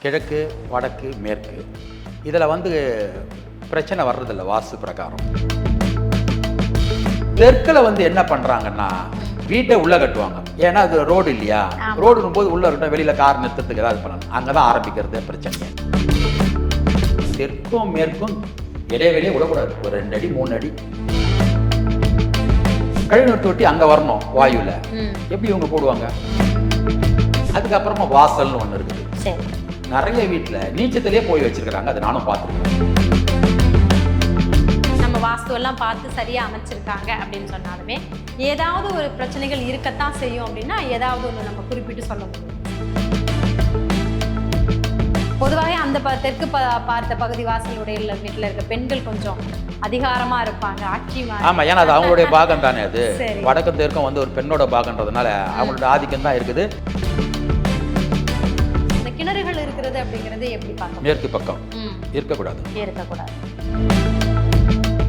கிழக்கு, வடக்கு, மேற்கு இதில் வந்து பிரச்சனை வர்றதில்ல வாஸ்து பிரகாரம். தெற்கில் வந்து என்ன பண்ணுறாங்கன்னா வீட்டை உள்ளே கட்டுவாங்க. ஏன்னா அது ரோடு இல்லையா, ரோடுன்னும் போது உள்ளே இருக்கட்டும், வெளியில் கார் நிறுத்தத்துக்கு ஏதாவது பண்ணணும். அங்கே தான் ஆரம்பிக்கிறது பிரச்சனை. தெற்கும் மேற்கும் இடைவெளியே விடக்கூடாது, ஒரு 2 அடி 3 அடி. கழிவுநீர் தொட்டி அங்கே வரணும் வாயுவில். எப்படி இவங்க போடுவாங்க? அதுக்கப்புறமா வாசல்னு ஒன்று இருக்குது. நிறைய வீட்டில் நீச்சத்திலே போய் வச்சிருக்கிறாங்க, அதை நானும் பார்த்துருக்கேன். நம்ம வாஸ்துவெல்லாம் பார்த்து சரியாக அமைச்சிருக்காங்க அப்படின்னு சொன்னாலுமே ஏதாவது ஒரு பிரச்சனைகள் இருக்கத்தான் செய்யும் அப்படின்னா ஏதாவது ஒன்று நம்ம குறிப்பிட்டு சொல்ல முடியும். பொதுவாக அந்த தெற்கு பார்த்த பகுதி வாசலுடைய வீட்டில் இருக்க பெண்கள் கொஞ்சம் அதிகாரமாக இருப்பாங்க, ஆட்சி. ஆமாம், ஏன்னா அது அவங்களுடைய பாகம் தானே. அது வடக்கும் தெற்கும் வந்து ஒரு பெண்ணோட பாகன்றதுனால அவங்களோட ஆதிக்கம் தான் இருக்குது. இந்த கிணறுகள் இருக்கிறது அப்படிங்கிறது எப்படி பார்க்கணும்? மேற்கு பக்கம் இருக்கக்கூடாது. இருக்கக்கூடாது.